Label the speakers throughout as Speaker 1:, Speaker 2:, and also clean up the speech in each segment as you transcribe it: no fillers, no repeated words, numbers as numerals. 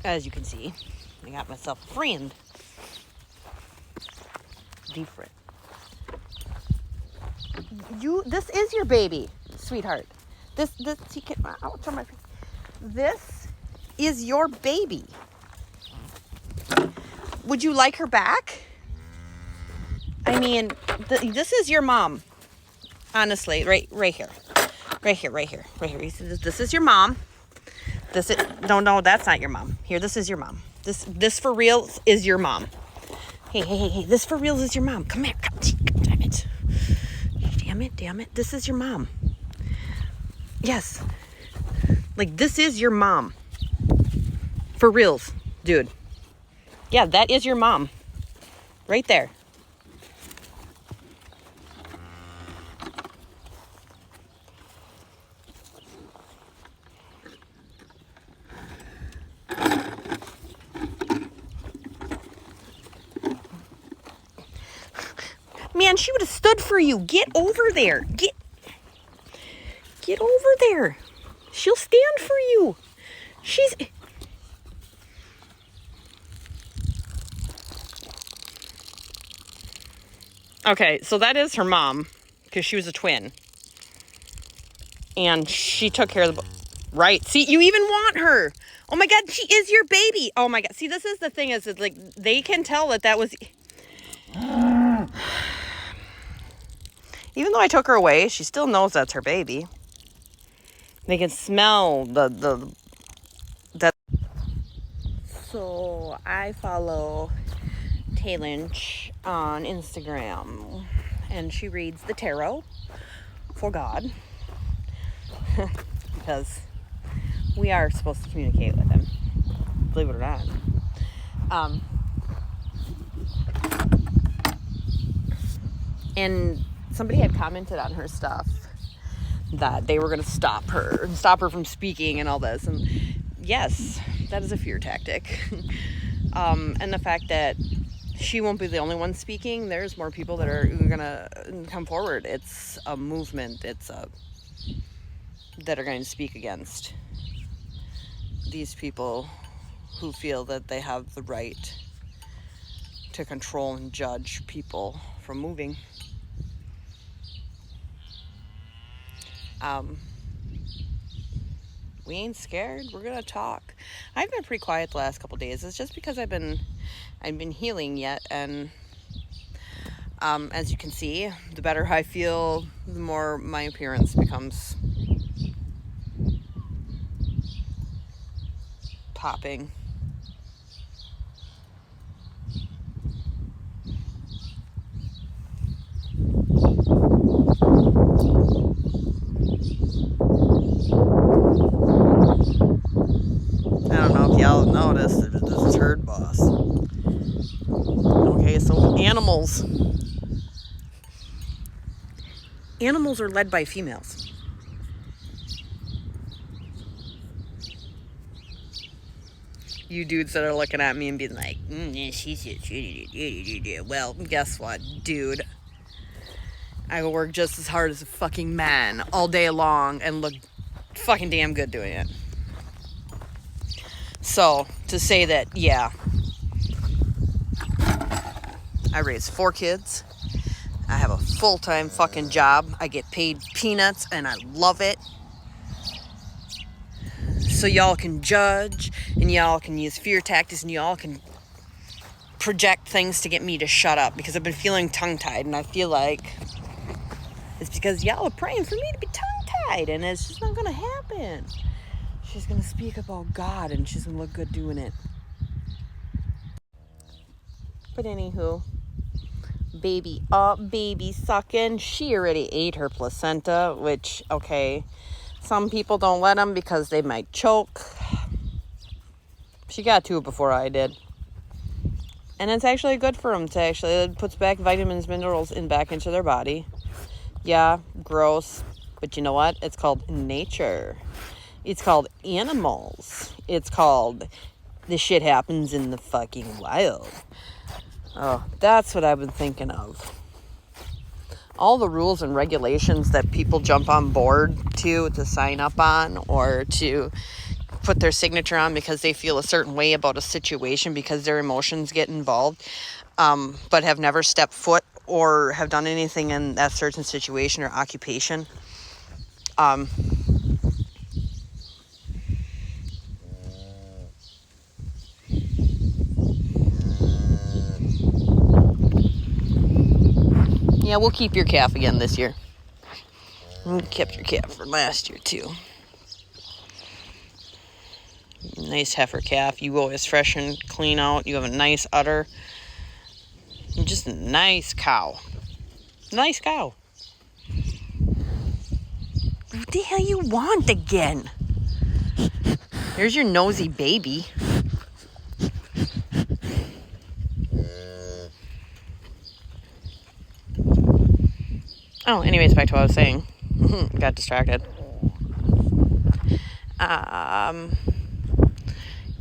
Speaker 1: as you can see, I got myself a friend. Different. This is your baby, sweetheart. This is your baby. Would you like her back? I mean, this is your mom. Honestly, right here. Right here. This is your mom. No, that's not your mom. Here, this is your mom. This for real is your mom. Hey, this for real is your mom. Come here. Damn it. This is your mom. Yes. Like, this is your mom. For reals, dude. Yeah, that is your mom. Right there. Man, she would have stood for you. Get over there. Get over there. She'll stand for you. Okay, so that is her mom, because she was a twin. And she took care of the... Right. See, you even want her. Oh my God, she is your baby. Oh my God. See, this is the thing is like, they can tell that was... Even though I took her away, she still knows that's her baby. They can smell that. So I follow Taylor on Instagram, and she reads the tarot for God, because we are supposed to communicate with him, believe it or not. And somebody had commented on her stuff that they were going to stop her from speaking and all this. And yes, that is a fear tactic. And the fact that she won't be the only one speaking. There's more people that are going to come forward. It's a movement. That are going to speak against these people who feel that they have the right to control and judge people from moving. We ain't scared. We're gonna talk. I've been pretty quiet the last couple days. It's just because I've been healing yet, and as you can see, the better I feel, the more my appearance becomes popping. I don't know if y'all have noticed that this is herd boss. Okay, so animals are led by females. You dudes that are looking at me and being like, well, guess what, dude? I will work just as hard as a fucking man all day long and look fucking damn good doing it. So, to say that, yeah, I raised 4 kids. I have a full-time fucking job. I get paid peanuts, and I love it. So y'all can judge, and y'all can use fear tactics, and y'all can project things to get me to shut up, because I've been feeling tongue-tied, and I feel like it's because y'all are praying for me to be tongue-tied, and it's just not going to happen. She's going to speak about God, and she's going to look good doing it. But anywho, baby sucking. She already ate her placenta, which, okay, some people don't let them because they might choke. She got to it before I did. And it's actually good for them to actually, it puts back vitamins, minerals back into their body. Yeah, gross. But you know what? It's called nature. It's called animals. It's called this shit happens in the fucking wild. Oh, that's what I've been thinking of. All the rules and regulations that people jump on board to sign up on or to put their signature on because they feel a certain way about a situation because their emotions get involved, but have never stepped foot or have done anything in that certain situation or occupation. Yeah, we'll keep your calf again this year. We kept your calf for last year too. Nice heifer calf. You always fresh and clean out. You have a nice udder. You're just a nice cow. Nice cow. What the hell you want again? Here's your nosy baby. Oh, anyways, back to what I was saying. Got distracted.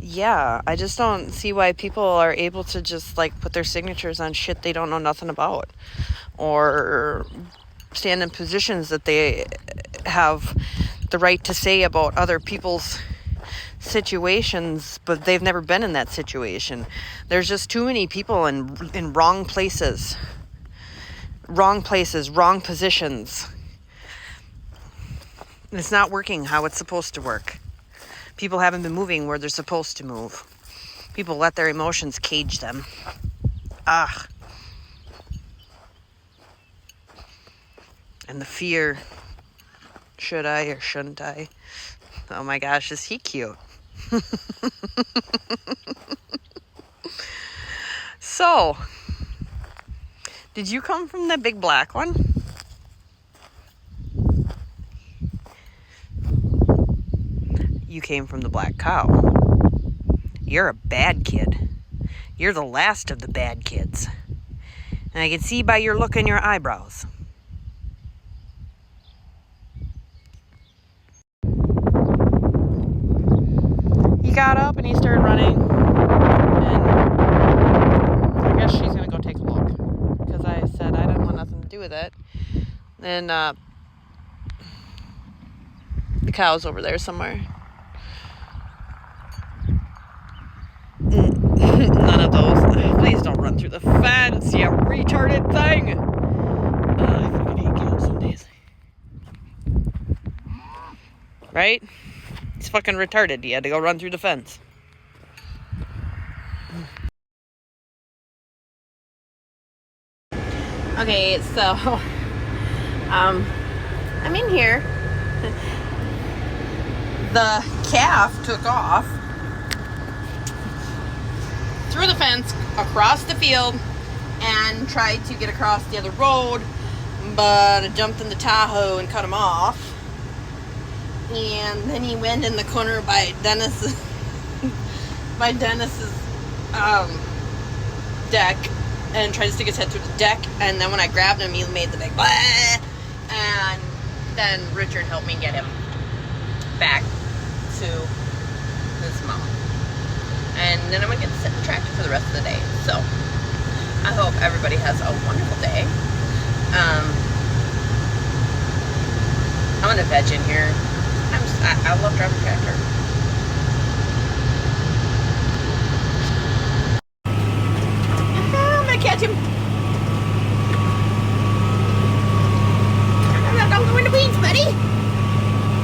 Speaker 1: Yeah, I just don't see why people are able to just like put their signatures on shit they don't know nothing about, or stand in positions that they have the right to say about other people's situations, but they've never been in that situation. There's just too many people in wrong places, wrong positions. It's not working how it's supposed to work. People haven't been moving where they're supposed to move. People let their emotions cage them. Ugh. And the fear. Should I or shouldn't I? Oh my gosh, is he cute? So, did you come from the big black one? You came from the black cow. You're a bad kid. You're the last of the bad kids. And I can see by your look in your eyebrows. He got up and he started running. And I guess she's going to go take a look. Because I said I didn't want nothing to do with it. And the cow's over there somewhere. None of those. Please don't run through the fence, you retarded thing. I fucking hate cows some days. Right? He's fucking retarded. He had to go run through the fence. Okay, so I'm in here. The calf took off through the fence, across the field, and tried to get across the other road, but I jumped in the Tahoe and cut him off. And then he went in the corner by Dennis's deck and tried to stick his head through the deck. And then when I grabbed him, he made the big blah, and then Richard helped me get him back to his mom. And then I'm going to get to sit in the tractor for the rest of the day. So, I hope everybody has a wonderful day. I'm going to veg in here. I love driving a tractor. I'm going to catch him. Don't go in the weeds, buddy.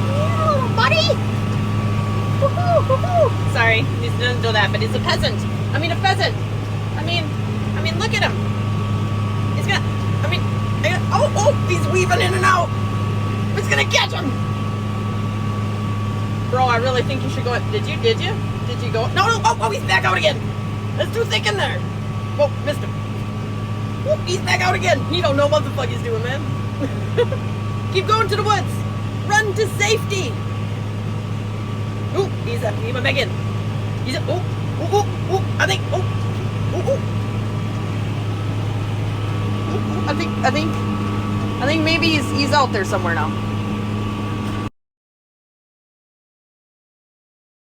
Speaker 1: Yeah, buddy. Woo-hoo. Sorry, he doesn't do that, but he's a peasant. I mean, a pheasant. I mean, look at him. He's gonna, he's weaving in and out. He's gonna catch him. Bro, I really think you should go. Did you go? No, he's back out again. That's too thick in there. Whoa, missed him. Whoop, he's back out again. He don't know what the fuck he's doing, man. Keep going to the woods. Run to safety. Ooh, he's back in. I think maybe he's out there somewhere now.